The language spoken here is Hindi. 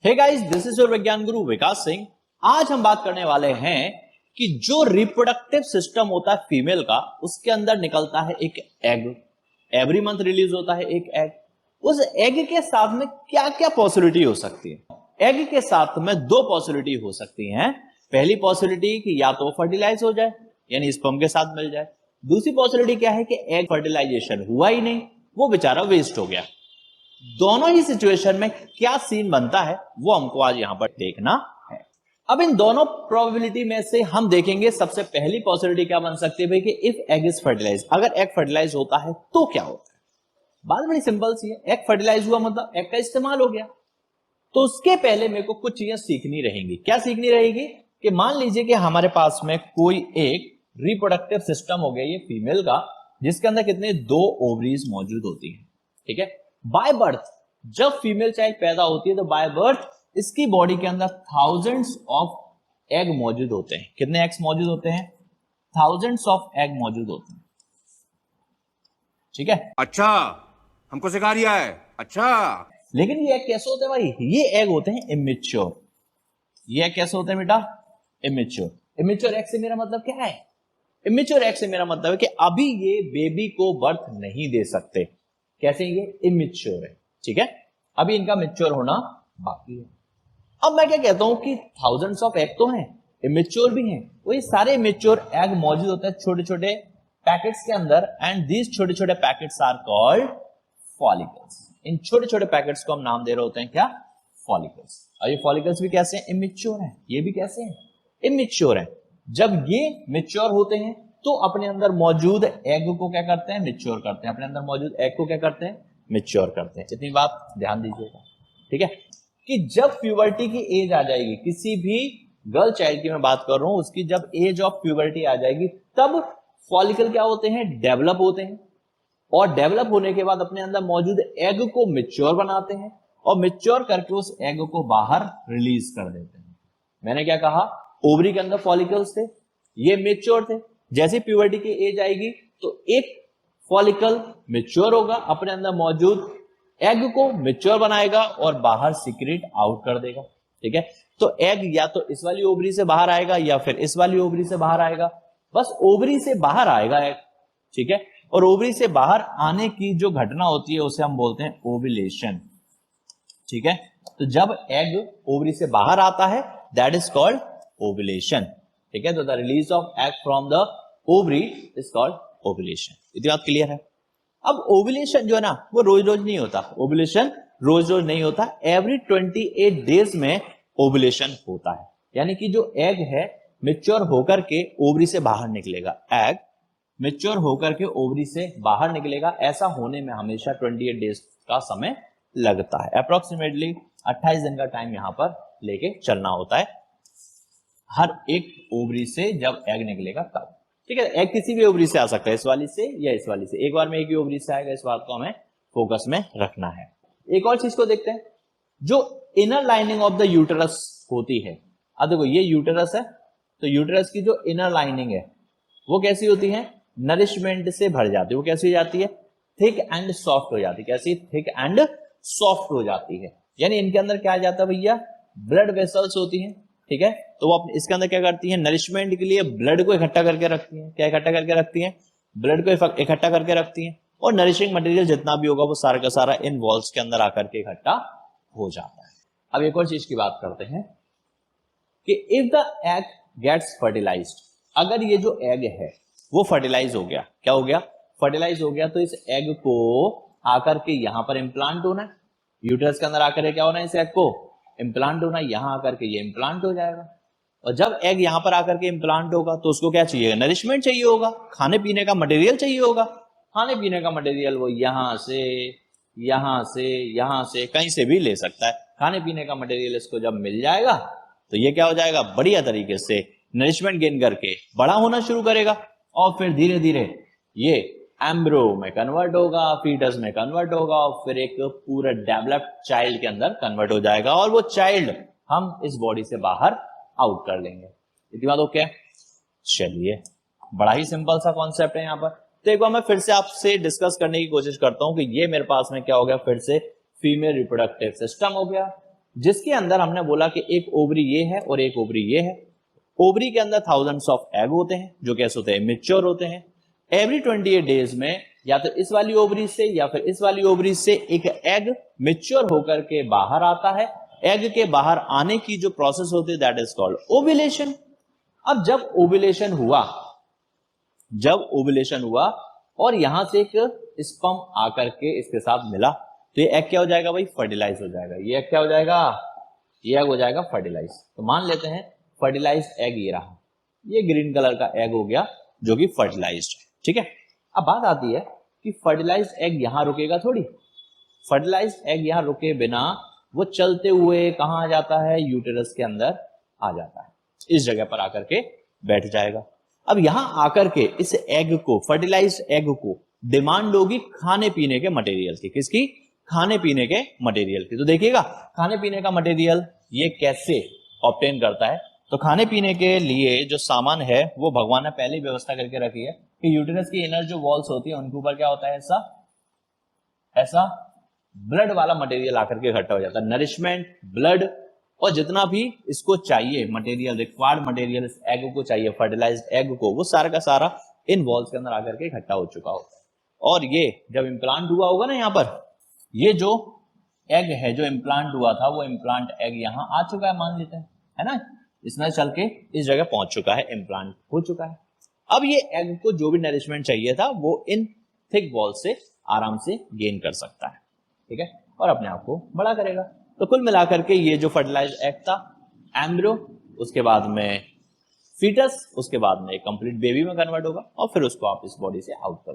Hey guys, this is your Vigyan Guru विकास सिंह। आज हम बात करने वाले हैं कि जो रिप्रोडक्टिव सिस्टम होता है फीमेल का, उसके अंदर निकलता है एक एग। एवरी मंथ रिलीज होता है एक एग। उस एग के साथ में क्या क्या पॉसिबिलिटी हो सकती है? एग के साथ में दो पॉसिबिलिटी हो सकती हैं। पहली पॉसिबिलिटी कि या तो फर्टिलाइज हो जाए, यानी स्पर्म के साथ मिल जाए। दूसरी पॉसिबिलिटी क्या है कि एग फर्टिलाइजेशन हुआ ही नहीं, वो बेचारा वेस्ट हो गया। दोनों ही सिचुएशन में क्या सीन बनता है वो हमको आज यहां पर देखना है। अब इन दोनों प्रोबेबिलिटी में से हम देखेंगे सबसे पहली पॉसिबिलिटी क्या बन सकती है भाई कि इफ एग इज फर्टिलाइज, अगर एग फर्टिलाइज होता है तो क्या होता है। बात बड़ी सिंपल सी है, एग फर्टिलाइज हुआ मतलब एग का इस्तेमाल हो गया। तो उसके पहले मेरे को कुछ चीजें सीखनी रहेंगी। क्या सीखनी रहेगी कि मान लीजिए कि हमारे पास में कोई एक रिप्रोडक्टिव सिस्टम हो गया ये फीमेल का, जिसके अंदर कितने दो ओवरीज मौजूद होती है। ठीक है, बाय बर्थ जब फीमेल चाइल्ड पैदा होती है तो बाय बर्थ इसकी बॉडी के अंदर थाउजेंड्स ऑफ एग मौजूद होते हैं। कितने एग्स मौजूद होते हैं? थाउजेंड्स ऑफ एग मौजूद होते हैं। ठीक है, अच्छा, हमको सिखा रिया है। अच्छा, लेकिन ये एग कैसे होते हैं भाई? ये एग होते हैं इमेच्योर। ये एग कैसे होते हैं बेटा? इमेच्योर। इमेच्योर एग से मेरा मतलब क्या है? इमेच्योर एग से मेरा मतलब है कि अभी ये बेबी को बर्थ नहीं दे सकते। कैसे? ये इमेच्योर है। ठीक है, अभी इनका मैच्योर होना बाकी है। अब मैं क्या कहता हूं कि थाउजेंड्स ऑफ एग तो हैं, इमेच्योर भी हैं। वो ये सारे इमेच्योर एग मौजूद होते हैं छोटे छोटे पैकेट्स के अंदर, एंड दीज छोटे छोटे पैकेट्स आर कॉल्ड फॉलिकल्स। इन छोटे छोटे पैकेट्स को हम नाम दे रहे होते हैं क्या? फॉलिकल्स। और ये फॉलिकल्स भी कैसे हैं? इमेच्योर हैं। ये भी कैसे हैं? इमेच्योर हैं। जब ये मैच्योर होते हैं तो अपने अंदर मौजूद एग को क्या करते हैं? मैच्योर करते हैं। अपने अंदर मौजूद एग को क्या करते हैं? मैच्योर करते हैं। इतनी बात ध्यान दीजिएगा। ठीक है, कि जब प्यूबर्टी की एज आ जाएगी, किसी भी गर्ल चाइल्ड की मैं बात कर रहा हूं, उसकी जब एज ऑफ प्यूबर्टी आ जाएगी तब फॉलिकल क्या होते हैं? डेवलप होते हैं। और डेवलप होने के बाद अपने अंदर मौजूद एग को मैच्योर बनाते हैं और मैच्योर करके उस एग को बाहर रिलीज कर देते हैं। मैंने क्या कहा? ओवरी के अंदर फॉलिकल्स थे, ये मैच्योर थे। जैसे प्यूबर्टी की एज आएगी तो एक फॉलिकल मैच्योर होगा, अपने अंदर मौजूद एग को मैच्योर बनाएगा और बाहर सीक्रेट आउट कर देगा। ठीक है, तो एग या तो इस वाली ओवरी से बाहर आएगा या फिर इस वाली ओवरी से बाहर आएगा। बस ओवरी से बाहर आएगा एग। ठीक है, और ओवरी से बाहर आने की जो घटना होती है उसे हम बोलते हैं ओव्यूलेशन। ठीक है, तो जब एग ओवरी से बाहर आता है दैट इज कॉल्ड ओव्यूलेशन। ठीक है, तो the release of egg from the ovary is called ovulation. इतनी बात क्लियर है? अब ओव्यूलेशन जो है ना वो रोज रोज नहीं होता। ओव्यूलेशन रोज रोज नहीं होता, एवरी 28 डेज में ओव्यूलेशन होता है। यानी कि जो एग है मैच्योर होकर के ओवरी से बाहर निकलेगा। एग मैच्योर होकर के ओवरी से बाहर निकलेगा। ऐसा होने में हमेशा 28 डेज का समय लगता है। अप्रोक्सीमेटली 28 दिन का टाइम यहां पर लेके चलना होता है हर एक ओवरी से जब एग निकलेगा तब। ठीक है, एग किसी भी ओवरी से आ सकता है, इस वाली से या इस वाली से। एक बार में एक ही ओवरी से आएगा, इस बात को हमें फोकस में रखना है। एक और चीज को देखते हैं, जो inner lining of the uterus होती है। अब देखो ये यूटेरस है, तो यूटेरस की जो इनर लाइनिंग है वो कैसी होती है? नरिशमेंट से भर जाती है। वो कैसी हो जाती है? थिक एंड सॉफ्ट हो जाती है। कैसी? थिक एंड सॉफ्ट हो जाती है। यानी इनके अंदर क्या आ जाता है भैया? ब्लड वेसल्स होती हैं। ठीक है, तो वो इसके अंदर क्या करती है? नरिशमेंट के लिए ब्लड को इकट्ठा करके रखती है। क्या इकट्ठा करके रखती है? ब्लड को इकट्ठा करके रखती है। और नरिशिंग मटेरियल जितना भी होगा वो सारा का सारा इन वॉल्स के अंदर आकर के इकट्ठा हो जाता है। अब एक और चीज की बात करते हैं कि if the egg gets fertilized, अगर ये जो एग है वो फर्टिलाइज हो गया। क्या हो गया? फर्टिलाइज हो गया, तो इस एग को आकर के यहां पर इंप्लांट होना है। यूटेरस के अंदर आकर के क्या होना है? इस एग को इंप्लांट होना। यहां आकर के ये इंप्लांट हो जाएगा। और जब एग यहां पर आकर के इंप्लांट होगा तो उसको क्या चाहिए? नरिशमेंट चाहिए होगा, खाने पीने का मटेरियल चाहिए होगा। खाने पीने का मटेरियल वो यहां से यहां से यहां से कहीं से भी ले सकता है। खाने पीने का मटेरियल इसको जब मिल जाएगा तो ये क्या हो जाएगा? बढ़िया तरीके से नरिशमेंट गेन करके बड़ा होना शुरू करेगा और फिर धीरे धीरे ये एम्ब्रो में कन्वर्ट होगा, फीटस में कन्वर्ट होगा और फिर एक पूरा डेवलप्ड चाइल्ड के अंदर कन्वर्ट हो जाएगा और वो चाइल्ड हम इस बॉडी से बाहर आउट कर लेंगे। इतनी बात ओके? चलिए, बड़ा ही सिंपल सा कॉन्सेप्ट है यहाँ पर। तो एक बार मैं फिर से आपसे डिस्कस करने की कोशिश करता हूं कि ये मेरे पास में क्या हो गया? फिर से फीमेल रिप्रोडक्टिव सिस्टम हो गया। जिसके अंदर हमने बोला कि एक ओवरी ये है और एक ओवरी ये है। ओवरी के अंदर थाउजेंड्स ऑफ एग होते हैं जो कैसे होते हैं, इमेच्योर होते हैं। एवरी 28 डेज में या तो इस वाली ओवरी से या फिर इस वाली ओवरी से एक एग मेच्योर होकर के बाहर आता है। एग के बाहर आने की जो प्रोसेस होती है दैट इज कॉल्ड ओव्यूलेशन। अब जब ओव्यूलेशन हुआ और यहां से एक स्पर्म आकर के इसके साथ मिला तो ये एग क्या हो जाएगा भाई, फर्टिलाइज हो जाएगा। ये एग क्या हो जाएगा, ये एग हो जाएगा फर्टिलाइज। तो मान लेते हैं फर्टिलाइज्ड एग ये रहा, ये ग्रीन कलर का एग हो गया जो कि फर्टिलाइज्ड है। ठीक है, अब बात आती है कि फर्टिलाइज्ड एग यहां रुकेगा थोड़ी। फर्टिलाइज्ड एग यहां रुके बिना वो चलते हुए कहां आ जाता है, यूटेरस के अंदर आ जाता है, इस जगह पर आकर के बैठ जाएगा। अब यहां आकर के इस एग को, फर्टिलाइज्ड एग को डिमांड होगी खाने पीने के मटेरियल की। किसकी, खाने पीने के मटेरियल की। तो देखिएगा खाने पीने का मटेरियल ये कैसे ऑब्टेन करता है। तो खाने पीने के लिए जो सामान है वो भगवान ने पहले ही व्यवस्था करके रखी है कि यूटेरस की इनर जो वॉल्स होती है उनके ऊपर क्या होता है, ऐसा ब्लड वाला मटेरियल आकर के इकट्ठा हो जाता है। नरिशमेंट, ब्लड और जितना भी इसको चाहिए मटेरियल, रिक्वायर्ड मटेरियल इस एग को चाहिए, फर्टिलाइज्ड एग को, वो सारा का सारा इन वॉल्स के अंदर आकर के इकट्ठा हो चुका होता है। और ये जब इम्प्लांट हुआ होगा ना, यहाँ पर ये जो एग है जो इम्प्लांट हुआ था वो इम्प्लांट एग यहाँ आ चुका है, मान लेते हैं, है ना, इसमें चल के इस जगह पहुंच चुका है, इम्प्लांट हो चुका है। अब ये एग को जो भी नरिशमेंट चाहिए था वो इन थिक वॉल से आराम से गेन कर सकता है। ठीक है, और अपने आप को बड़ा करेगा। तो कुल मिलाकर के ये जो फर्टिलाइज्ड एग था, एम्ब्रियो, उसके बाद में फीटस, उसके बाद में कंप्लीट बेबी में कन्वर्ट होगा और फिर उसको आप इस बॉडी से आउट कर